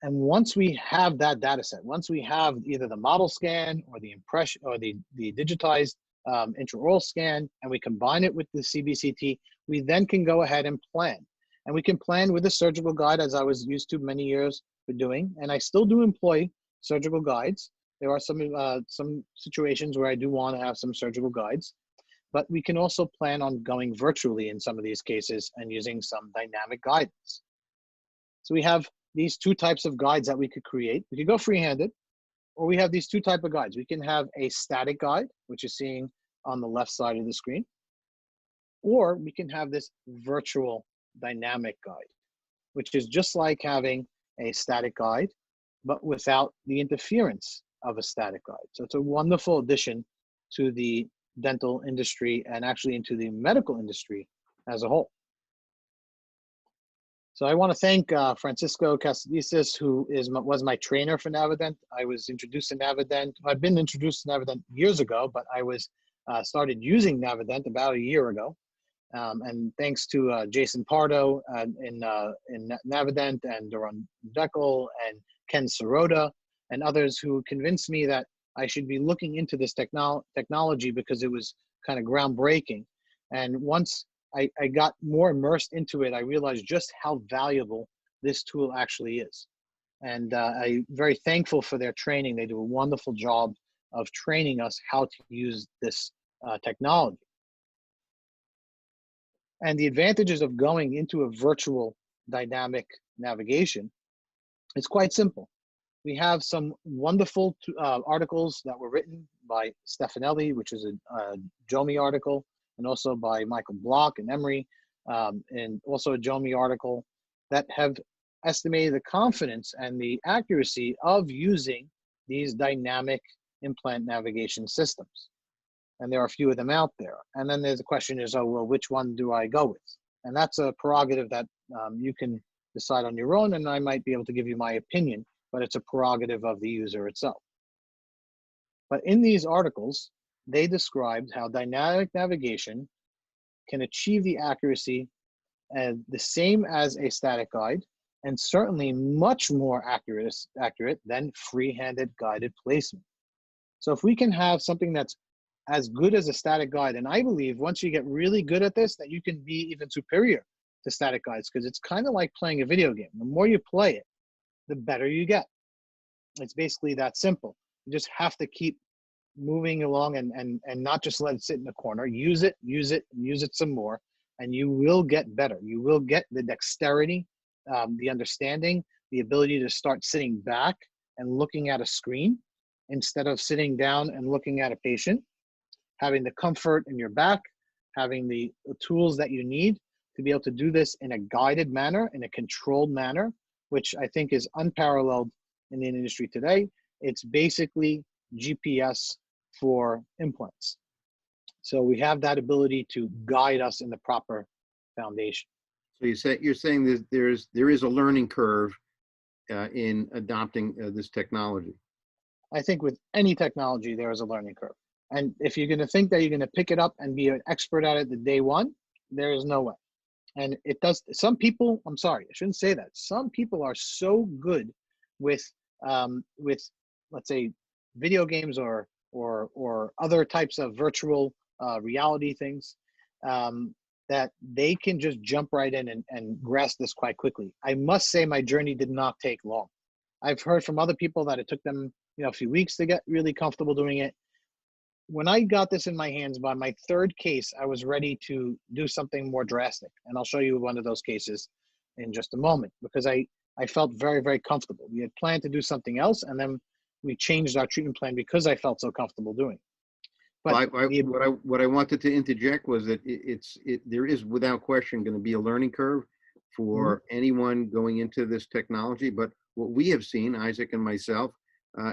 And once we have that data set, once we have either the model scan or the impression or the digitized intraoral scan, and we combine it with the CBCT, we then can go ahead and plan. And we can plan with a surgical guide, as I was used to many years for doing, and I still do employ surgical guides. There are some situations where I do want to have some surgical guides, but we can also plan on going virtually in some of these cases and using some dynamic guidance. So we have these two types of guides that we could create. We could go free-handed, or we have these two types of guides. We can have a static guide, which is seeing on the left side of the screen, or we can have this virtual dynamic guide, which is just like having a static guide, but without the interference of a static guide. So it's a wonderful addition to the dental industry and actually into the medical industry as a whole. So I want to thank Francisco Casadis, who was my trainer for Navident. I was introduced to Navident. I've been introduced to Navident years ago, but I was started using Navident about a year ago. And thanks to Jason Pardo in Navident and Doron Deckel and Ken Sirota and others who convinced me that I should be looking into this technology because it was kind of groundbreaking. And once I got more immersed into it, I realized just how valuable this tool actually is. And I'm very thankful for their training. They do a wonderful job of training us how to use this technology. And the advantages of going into a virtual dynamic navigation is quite simple. We have some wonderful articles that were written by Stefanelli, which is a JOMI article, and also by Michael Block and Emery, and also a JOMI article that have estimated the confidence and the accuracy of using these dynamic implant navigation systems. And there are a few of them out there. And then there's the question is, oh, well, which one do I go with? And that's a prerogative that you can decide on your own, and I might be able to give you my opinion, but it's a prerogative of the user itself. But in these articles, they described how dynamic navigation can achieve the accuracy the same as a static guide, and certainly much more accurate than free-handed guided placement. So if we can have something that's as good as a static guide, and I believe once you get really good at this, that you can be even superior to static guides, because it's kind of like playing a video game. The more you play it, the better you get. It's basically that simple. You just have to keep moving along and not just let it sit in the corner. Use it some more, and you will get better. You will get the dexterity, the understanding, the ability to start sitting back and looking at a screen instead of sitting down and looking at a patient, having the comfort in your back, having the tools that you need to be able to do this in a guided manner, in a controlled manner, which I think is unparalleled in the industry today. It's basically GPS for implants. So we have that ability to guide us in the proper foundation. So you're saying that there is a learning curve in adopting this technology. I think with any technology, there is a learning curve. And if you're going to think that you're going to pick it up and be an expert at it the day one, there is no way. And it does. Some people, I'm sorry, I shouldn't say that. Some people are so good with let's say video games or other types of virtual reality things that they can just jump right in and grasp this quite quickly. I must say my journey did not take long. I've heard from other people that it took them a few weeks to get really comfortable doing it. When I got this in my hands, by my third case, I was ready to do something more drastic. And I'll show you one of those cases in just a moment, because I felt very, very comfortable. We had planned to do something else, and then we changed our treatment plan because I felt so comfortable doing it. But what I wanted to interject was that there is without question going to be a learning curve for anyone going into this technology. But what we have seen, Isaac and myself,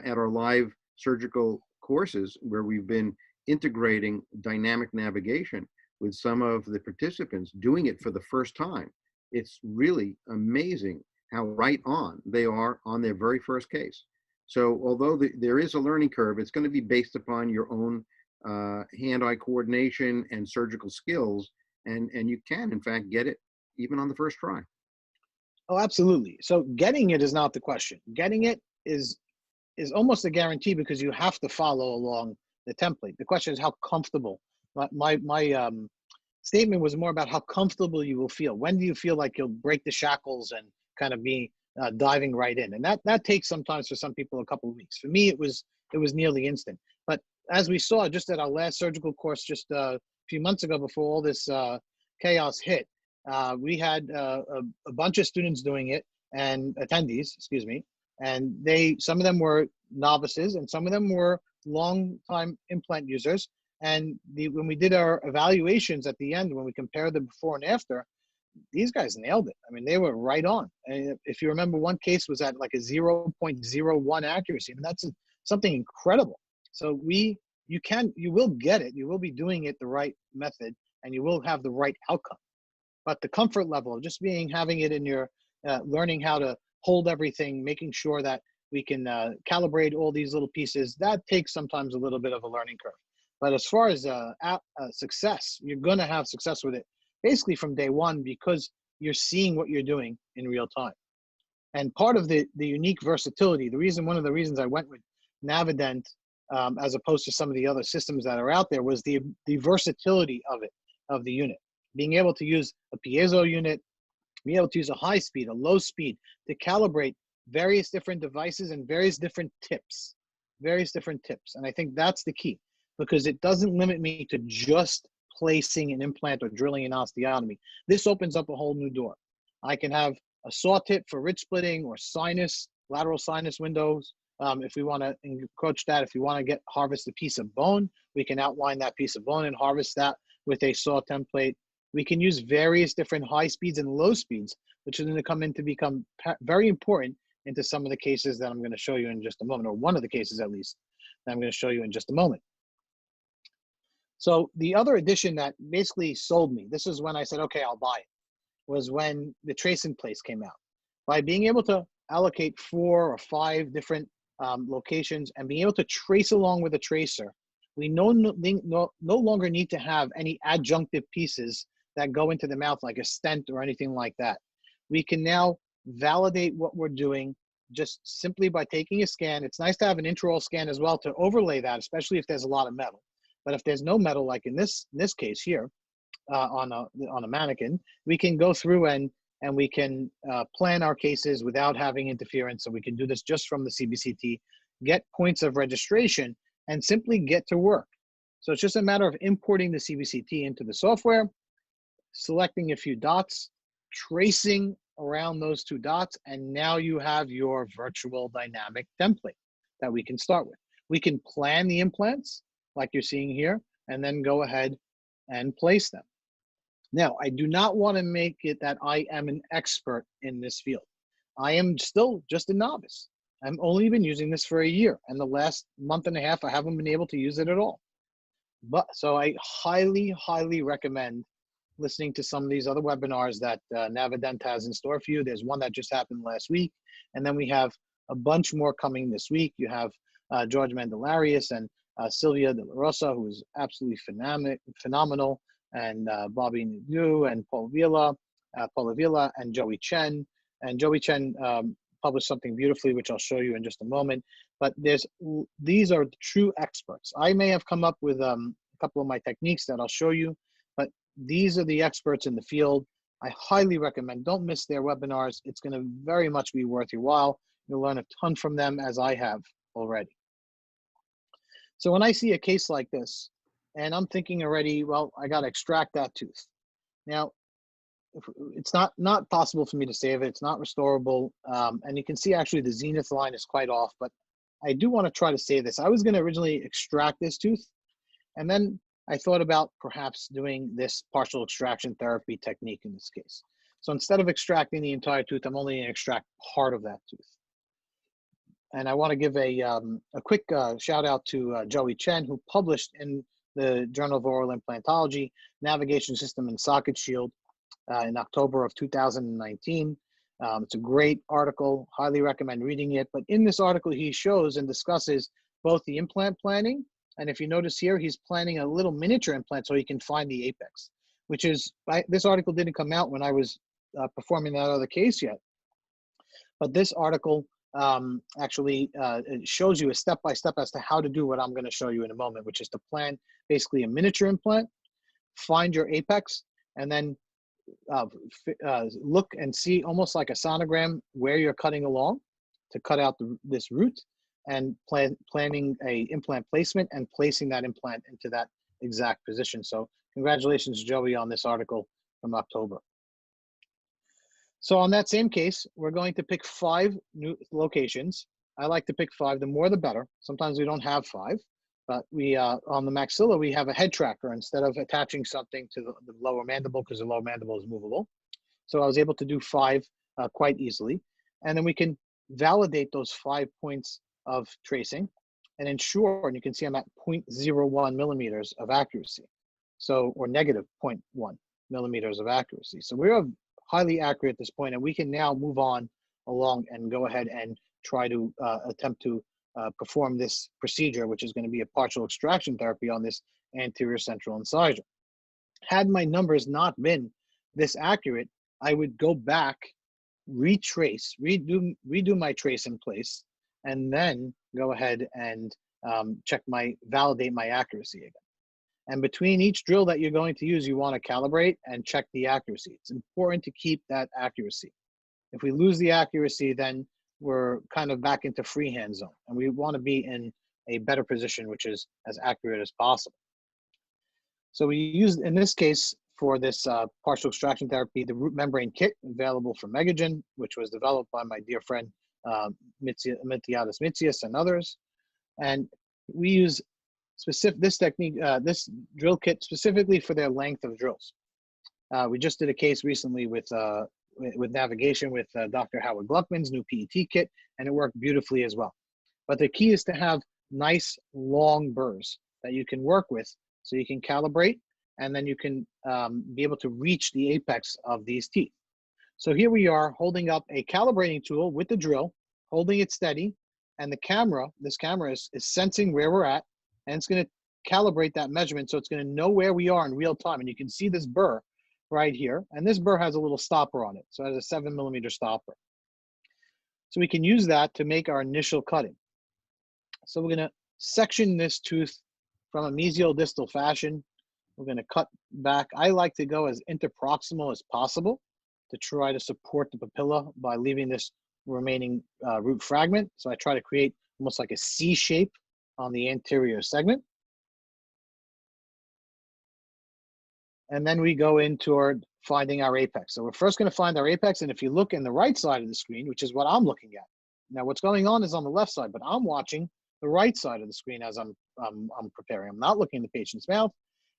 at our live surgical courses where we've been integrating dynamic navigation with some of the participants doing it for the first time, it's really amazing how right on they are on their very first case. So although there is a learning curve, it's going to be based upon your own hand-eye coordination and surgical skills, and you can in fact get it even on the first try. Oh, absolutely. So getting it is not the question. Getting it is almost a guarantee because you have to follow along the template. The question is how comfortable. My statement was more about how comfortable you will feel. When do you feel like you'll break the shackles and kind of be diving right in? And that takes sometimes for some people a couple of weeks. For me, it was nearly instant. But as we saw just at our last surgical course just a few months ago before all this chaos hit, we had a bunch of students doing it and attendees, excuse me, and some of them were novices and some of them were long time implant users. And when we did our evaluations at the end, when we compared the before and after, these guys nailed it. I mean, they were right on. And if you remember, one case was at like a 0.01 accuracy. I mean, that's something incredible. So you will get it. You will be doing it the right method, and you will have the right outcome. But the comfort level of just having it in your learning how to hold everything, making sure that we can calibrate all these little pieces, that takes sometimes a little bit of a learning curve. But as far as success, you're going to have success with it basically from day one because you're seeing what you're doing in real time. And part of the unique versatility, one of the reasons I went with Navident as opposed to some of the other systems that are out there was the versatility of the unit. Being able to use a piezo unit, being able to use a high speed, a low speed to calibrate various different devices and various different tips. And I think that's the key because it doesn't limit me to just placing an implant or drilling an osteotomy. This opens up a whole new door. I can have a saw tip for ridge splitting or lateral sinus windows. If we want to encroach that, if we want to harvest a piece of bone, we can outline that piece of bone and harvest that with a saw template. We can use various different high speeds and low speeds, which is going to come in to become very important into some of the cases that I'm going to show you in just a moment, or one of the cases at least that I'm going to show you in just a moment. So the other addition that basically sold me, this is when I said, okay, I'll buy it, was when the trace in place came out. By being able to allocate 4 or 5 different locations and being able to trace along with a tracer, we no longer need to have any adjunctive pieces that go into the mouth like a stent or anything like that. We can now validate what we're doing just simply by taking a scan. It's nice to have an intraoral scan as well to overlay that, especially if there's a lot of metal. But if there's no metal, like in this case here, on a mannequin, we can go through and we can plan our cases without having interference. So we can do this just from the CBCT, get points of registration, and simply get to work. So it's just a matter of importing the CBCT into the software, selecting a few dots, tracing around those 2 dots, and now you have your virtual dynamic template that we can start with. We can plan the implants like you're seeing here, and then go ahead and place them. Now, I do not want to make it that I am an expert in this field. I am still just a novice. I've only been using this for a year, and the last month and a half, I haven't been able to use it at all. So I highly, highly recommend listening to some of these other webinars that Navident has in store for you. There's one that just happened last week, and then we have a bunch more coming this week. You have George Mandelarius and Sylvia De La Rosa, who is absolutely phenomenal, and Bobby Nagu and Paula Villa and Joey Chen. And Joey Chen published something beautifully, which I'll show you in just a moment. But these are true experts. I may have come up with a couple of my techniques that I'll show you, but these are the experts in the field. I highly recommend, don't miss their webinars. It's going to very much be worth your while. You'll learn a ton from them, as I have already. So when I see a case like this, and I'm thinking already, well, I got to extract that tooth. Now, it's not possible for me to save it. It's not restorable. And you can see actually the zenith line is quite off, but I do want to try to save this. I was going to originally extract this tooth, and then I thought about perhaps doing this partial extraction therapy technique in this case. So instead of extracting the entire tooth, I'm only going to extract part of that tooth. And I want to give a quick shout out to Joey Chen, who published in the Journal of Oral Implantology, Navigation System and Socket Shield in October of 2019. It's a great article, highly recommend reading it. But in this article, he shows and discusses both the implant planning, and if you notice here, he's planning a little miniature implant so he can find the apex, which is, this article didn't come out when I was performing that other case yet. But this article actually it shows you a step-by-step as to how to do what I'm going to show you in a moment, which is to plan basically a miniature implant, find your apex, and then look and see almost like a sonogram where you're cutting along to cut out this root, and planning a implant placement and placing that implant into that exact position. So congratulations, Joey, on this article from October. So on that same case, we're going to pick 5 new locations. I like to pick 5. The more the better. Sometimes we don't have 5, but we on the maxilla, we have a head tracker instead of attaching something to the lower mandible, because the lower mandible is movable. So I was able to do 5 quite easily. And then we can validate those 5 points of tracing and ensure, and you can see I'm at 0.01 millimeters of accuracy. So, or negative 0.1 millimeters of accuracy. So we're highly accurate at this point, and we can now move on along and go ahead and try to attempt to perform this procedure, which is going to be a partial extraction therapy on this anterior central incisor. Had my numbers not been this accurate, I would go back, retrace, redo my trace in place, and then go ahead and validate my accuracy again. And between each drill that you're going to use, you want to calibrate and check the accuracy. It's important to keep that accuracy. If we lose the accuracy, then we're kind of back into freehand zone, and we want to be in a better position, which is as accurate as possible. So we used, in this case, for this partial extraction therapy, the root membrane kit available from Megagen, which was developed by my dear friend Mitziadis and others. And we use this technique, this drill kit specifically for their length of drills. We just did a case recently with navigation with Dr. Howard Gluckman's new PET kit, and it worked beautifully as well. But the key is to have nice long burrs that you can work with, so you can calibrate, and then you can be able to reach the apex of these teeth. So here we are holding up a calibrating tool with the drill, holding it steady, and the camera, this camera is sensing where we're at, and it's going to calibrate that measurement, so it's going to know where we are in real time. And you can see this burr right here, and this burr has a little stopper on it, so it has a 7 millimeter stopper. So we can use that to make our initial cutting. So we're going to section this tooth from a mesial-distal fashion. We're going to cut back. I like to go as interproximal as possible to try to support the papilla by leaving this remaining root fragment. So I try to create almost like a C shape on the anterior segment. And then we go in toward finding our apex. So we're first going to find our apex. And if you look in the right side of the screen, which is what I'm looking at. Now what's going on is on the left side, but I'm watching the right side of the screen as I'm preparing. I'm not looking in the patient's mouth.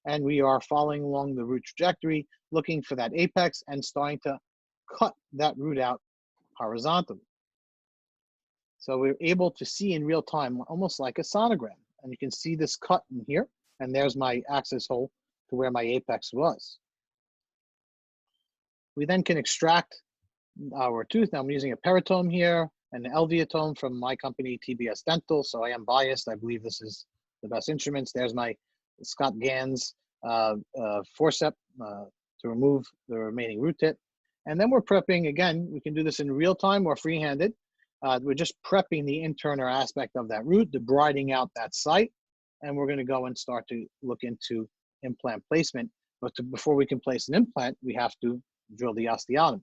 And we are following along the root trajectory, looking for that apex and starting to cut that root out horizontally. So we're able to see in real time, almost like a sonogram. And you can see this cut in here, and there's my access hole to where my apex was. We then can extract our tooth. Now I'm using a peritome here, and an elviatome from my company, TBS Dental. So I am biased. I believe this is the best instruments. There's my Scott Ganz forceps to remove the remaining root tip. And then we're prepping, again, we can do this in real time or freehanded. We're just prepping the internal aspect of that root, debriding out that site, and we're going to go and start to look into implant placement. But before we can place an implant, we have to drill the osteotomy.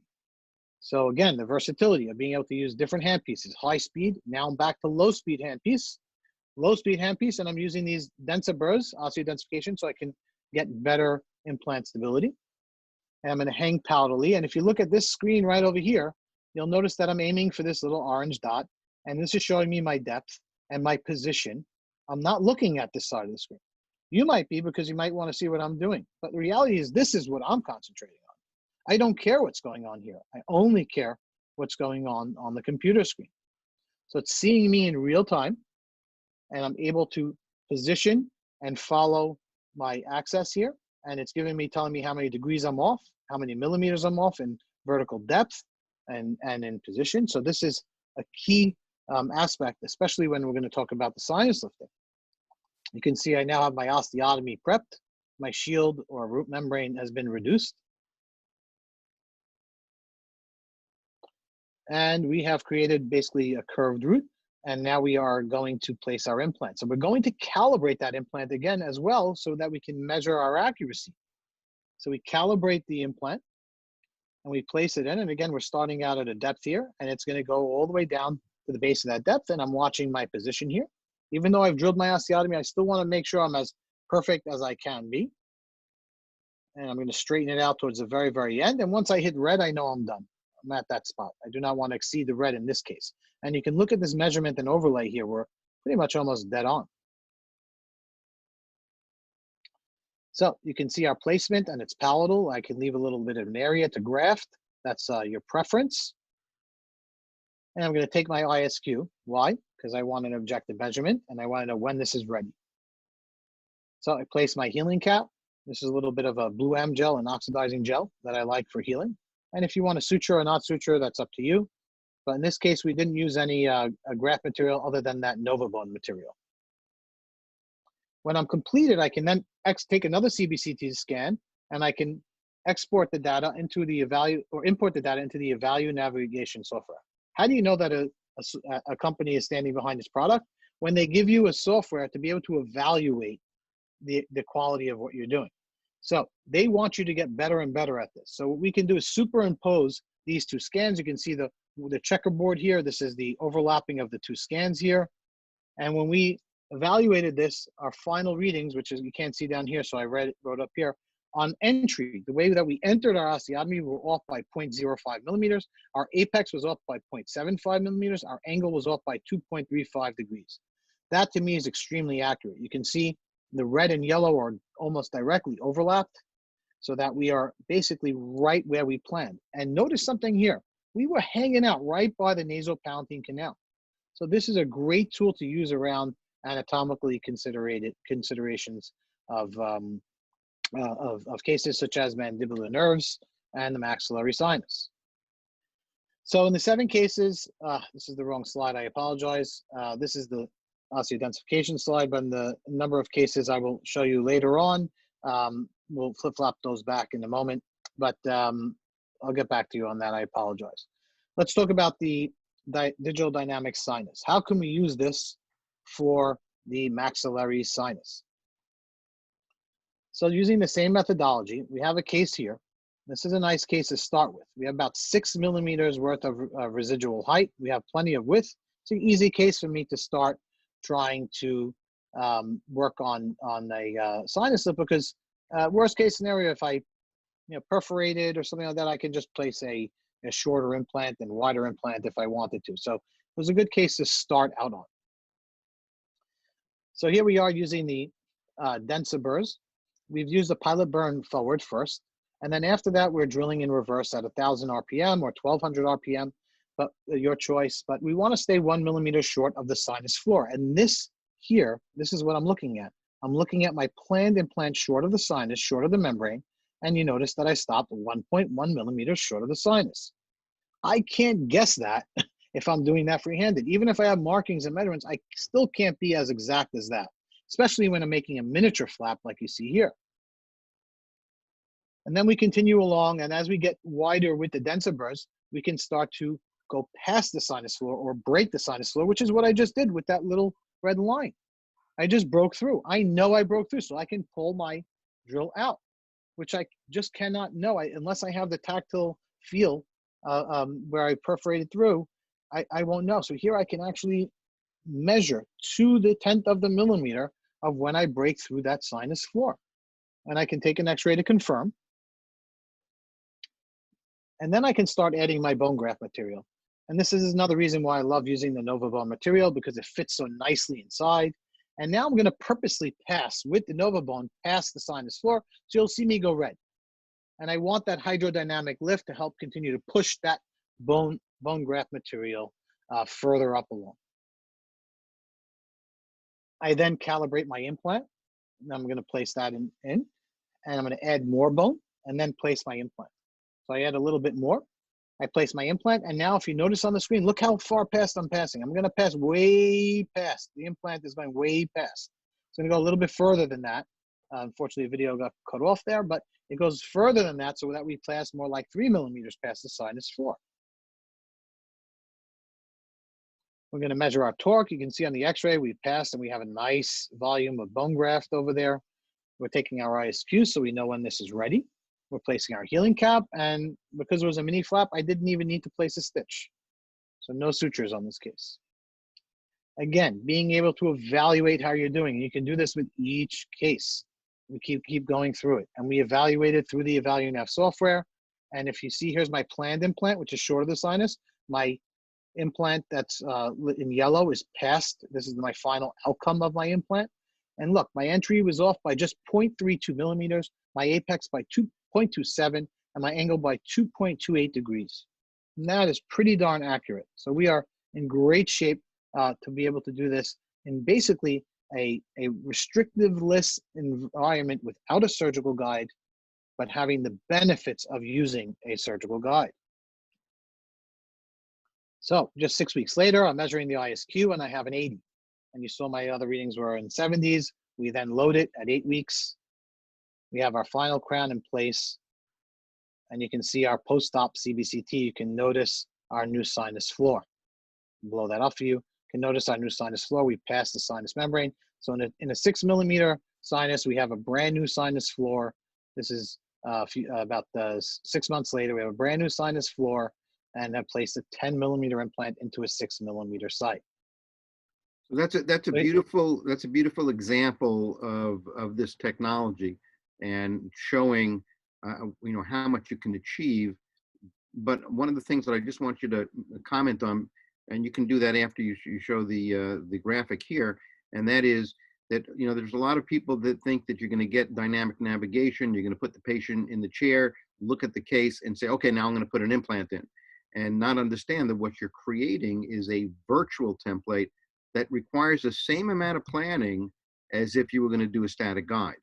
So again, the versatility of being able to use different handpieces, high speed. Now I'm back to low speed handpiece, and I'm using these densa burrs, osseodensification, so I can get better implant stability. And I'm going to hang powderly. And if you look at this screen right over here, you'll notice that I'm aiming for this little orange dot, and this is showing me my depth and my position. I'm not looking at this side of the screen. You might be, because you might want to see what I'm doing. But the reality is this is what I'm concentrating on. I don't care what's going on here. I only care what's going on the computer screen. So it's seeing me in real time, and I'm able to position and follow my access here. And it's telling me how many degrees I'm off, how many millimeters I'm off in vertical depth and in position. So this is a key aspect, especially when we're going to talk about the sinus lifting. You can see I now have my osteotomy prepped. My shield or root membrane has been reduced. And we have created basically a curved root. And now we are going to place our implant. So we're going to calibrate that implant again as well so that we can measure our accuracy. So we calibrate the implant and we place it in. And again, we're starting out at a depth here, and it's going to go all the way down to the base of that depth. And I'm watching my position here. Even though I've drilled my osteotomy, I still want to make sure I'm as perfect as I can be. And I'm going to straighten it out towards the very, very end. And once I hit red, I know I'm done. I'm at that spot. I do not want to exceed the red in this case. And you can look at this measurement and overlay here. We're pretty much almost dead on. So you can see our placement, and it's palatal. I can leave a little bit of an area to graft. That's your preference. And I'm going to take my ISQ. Why? Because I want an objective measurement, and I want to know when this is ready. So I place my healing cap. This is a little bit of a blue M gel and oxidizing gel that I like for healing. And if you want to suture or not suture, that's up to you. But in this case, we didn't use any graft material other than that Novabone material. When I'm completed, I can then take another CBCT scan, and I can export the data into the import the data into the Evalu navigation software. How do you know that a company is standing behind this product? When they give you a software to be able to evaluate the quality of what you're doing. So they want you to get better and better at this. So what we can do is superimpose these two scans. You can see the checkerboard here. This is the overlapping of the two scans here. And when we evaluated this, our final readings, which is you can't see down here, so I wrote up here, on entry, the way that we entered our osteotomy, we were off by 0.05 millimeters. Our apex was off by 0.75 millimeters. Our angle was off by 2.35 degrees. That to me is extremely accurate. You can see the red and yellow are almost directly overlapped so that we are basically right where we planned. And notice something here. We were hanging out right by the nasopalatine canal. So this is a great tool to use around anatomically considerations of cases such as mandibular nerves and the maxillary sinus. So in the 7 cases, this is the wrong slide, I apologize. This is the osteodensification slide, but in the number of cases I will show you later on, we'll flip-flop those back in a moment, but I'll get back to you on that, I apologize. Let's talk about the digital dynamic sinus. How can we use this for the maxillary sinus? So using the same methodology, we have a case here. This is a nice case to start with. We have about 6 millimeters worth of residual height. We have plenty of width. It's an easy case for me to start trying to work on a sinus lip, because worst case scenario, if I perforated or something like that, I can just place a shorter implant and wider implant if I wanted to. So it was a good case to start out on. So here we are using the denser burrs. We've used the pilot burn forward first, and then after that, we're drilling in reverse at 1,000 RPM or 1,200 RPM, but your choice. But we want to stay 1 millimeter short of the sinus floor. And this here, this is what I'm looking at. I'm looking at my planned implant short of the sinus, short of the membrane, and you notice that I stopped 1.1 millimeters short of the sinus. I can't guess that if I'm doing that free-handed. Even if I have markings and measurements, I still can't be as exact as that, especially when I'm making a miniature flap like you see here. And then we continue along, and as we get wider with the denser burrs, we can start to go past the sinus floor or break the sinus floor, which is what I just did with that little red line. I just broke through. I know I broke through, so I can pull my drill out, which I just cannot know unless I have the tactile feel where I perforated through. I won't know. So here I can actually measure to the 10th of the millimeter of when I break through that sinus floor. And I can take an x-ray to confirm. And then I can start adding my bone graft material. And this is another reason why I love using the Novabone material, because it fits so nicely inside. And now I'm going to purposely pass with the Novabone past the sinus floor, so you'll see me go red. And I want that hydrodynamic lift to help continue to push that bone graft material further up along. I then calibrate my implant. And I'm going to place that in, and I'm going to add more bone and then place my implant. So I add a little bit more. I place my implant, and now if you notice on the screen, look how far past I'm passing. I'm going to pass way past. The implant is going way past. It's going to go a little bit further than that. Unfortunately, the video got cut off there, but it goes further than that so that we pass more like 3 millimeters past the sinus floor. We're going to measure our torque. You can see on the x-ray we passed and we have a nice volume of bone graft over there. We're taking our ISQ so we know when this is ready. We're placing our healing cap, and because it was a mini flap, I didn't even need to place a stitch. So no sutures on this case. Again, being able to evaluate how you're doing. You can do this with each case. We keep going through it. And we evaluate it through the EvaluNav software. And if you see, here's my planned implant, which is short of the sinus. My implant that's in yellow is passed. This is my final outcome of my implant. And look, my entry was off by just 0.32 millimeters, my apex by 2.27, and my angle by 2.28 degrees. And that is pretty darn accurate. So we are in great shape to be able to do this in basically a restrictive-less environment without a surgical guide, but having the benefits of using a surgical guide. So just 6 weeks later, I'm measuring the ISQ and I have an 80. And you saw my other readings were in 70s. We then load it at 8 weeks. We have our final crown in place. And you can see our post-op CBCT. You can notice our new sinus floor. Blow that up for you. You can notice our new sinus floor. We passed the sinus membrane. So in a 6 millimeter sinus, we have a brand new sinus floor. This is about 6 months later. We have a brand new sinus floor and have placed a 10 millimeter implant into a 6 millimeter site. So that's a beautiful example of this technology and showing how much you can achieve. But one of the things that I just want you to comment on, and you can do that after you show the graphic here, and that is that there's a lot of people that think that you're going to get dynamic navigation. You're going to put the patient in the chair, look at the case, and say, okay, now I'm going to put an implant in, and not understand that what you're creating is a virtual template that requires the same amount of planning as if you were going to do a static guide.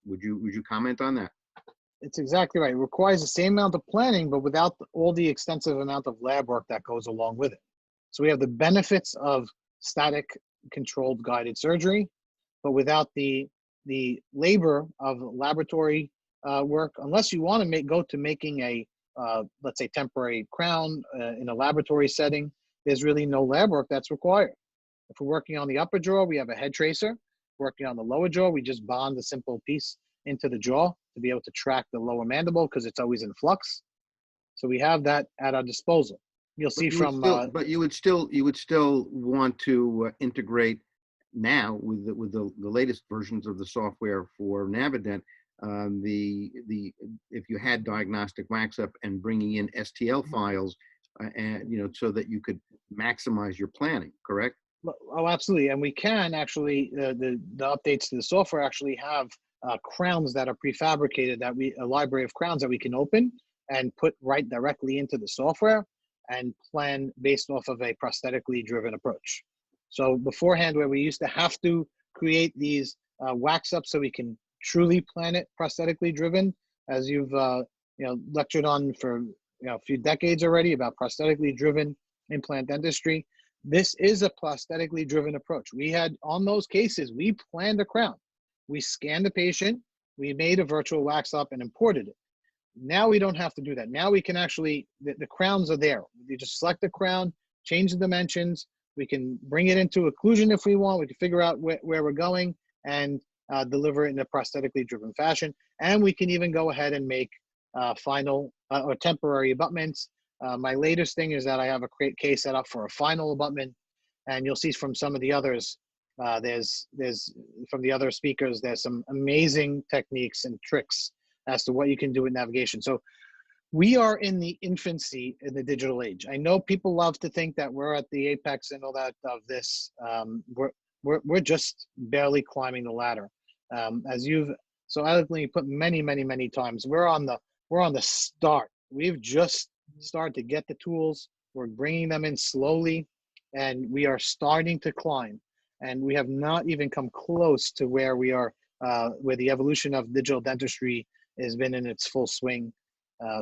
Would you comment on that? It's exactly right. It requires the same amount of planning, but without all the extensive amount of lab work that goes along with it. So we have the benefits of static controlled guided surgery, but without the labor of laboratory work, unless you want to go to making a, let's say, temporary crown in a laboratory setting, there's really no lab work that's required. If we're working on the upper jaw, we have a head tracer. Working on the lower jaw, we just bond a simple piece into the jaw to be able to track the lower mandible because it's always in flux. So we have that at our disposal. You'll see from. But you would still want to integrate now with the latest versions of the software for Navident. If you had diagnostic wax up and bringing in STL files, and so that you could maximize your planning, correct? Oh, absolutely. And we can actually, the updates to the software actually have crowns that are prefabricated, a library of crowns that we can open and put right directly into the software and plan based off of a prosthetically driven approach. So beforehand, where we used to have to create these wax ups so we can truly plan it prosthetically driven, as you've lectured on for a few decades already about prosthetically driven implant dentistry. This is a prosthetically driven approach. We had, on those cases, we planned a crown. We scanned the patient, we made a virtual wax up and imported it. Now we don't have to do that. Now we can actually, the crowns are there. You just select the crown, change the dimensions. We can bring it into occlusion if we want. We can figure out where we're going and deliver it in a prosthetically driven fashion. And we can even go ahead and make final or temporary abutments. My latest thing is that I have a case set up for a final abutment, and you'll see from some of the others, there's from the other speakers, there's some amazing techniques and tricks as to what you can do with navigation. So we are in the infancy in the digital age. I know people love to think that we're at the apex and all that of this. We're just barely climbing the ladder. As you've so eloquently put many times, we're on the start. We've just started to get the tools. We're bringing them in slowly, and we are starting to climb. And we have not even come close to where we are, where the evolution of digital dentistry has been in its full swing.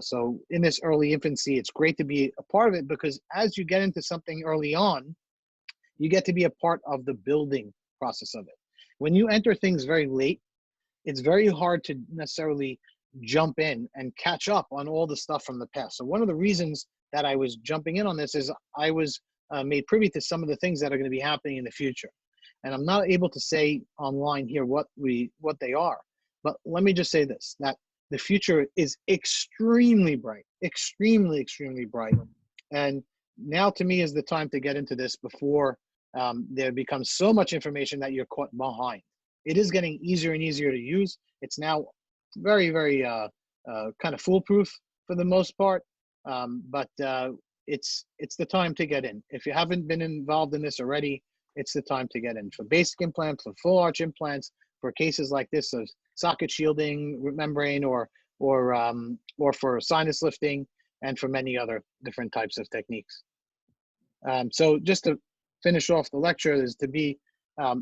So in this early infancy, it's great to be a part of it, because as you get into something early on, you get to be a part of the building process of it. When you enter things very late, it's very hard to necessarily jump in and catch up on all the stuff from the past. So one of the reasons that I was jumping in on this is I was made privy to some of the things that are going to be happening in the future. And I'm not able to say online here what they are. But let me just say this, that the future is extremely bright, extremely, extremely bright. And now to me is the time to get into this before there becomes so much information that you're caught behind. It is getting easier and easier to use. It's now very, very kind of foolproof for the most part. But it's the time to get in. If you haven't been involved in this already, it's the time to get in. For basic implants, for full arch implants, for cases like this of socket shielding membrane, or for sinus lifting, and for many other different types of techniques. So just to finish off the lecture is to be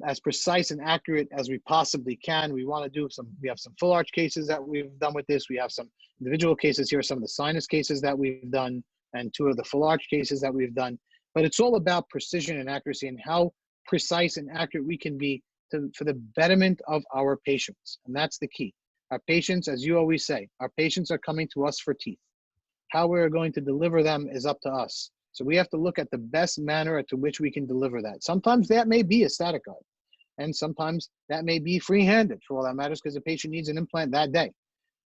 as precise and accurate as we possibly can. We want to do we have some full arch cases that we've done with this. We have some individual cases here, some of the sinus cases that we've done, and 2 of the full arch cases that we've done. But it's all about precision and accuracy and how precise and accurate we can be for the betterment of our patients. And that's the key. Our patients, as you always say, our patients are coming to us for teeth. How we're going to deliver them is up to us. So we have to look at the best manner to which we can deliver that. Sometimes that may be a static guide, and sometimes that may be free-handed for all that matters, because the patient needs an implant that day.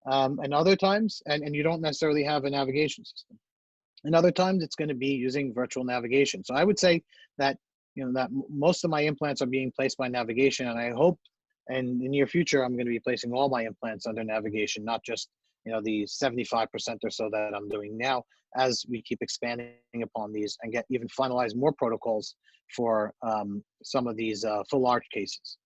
And other times, and you don't necessarily have a navigation system. And other times it's going to be using virtual navigation. So I would say that, that most of my implants are being placed by navigation, and I hope in the near future I'm going to be placing all my implants under navigation, not just the 75% or so that I'm doing now, as we keep expanding upon these and get even finalize more protocols for some of these full arch cases.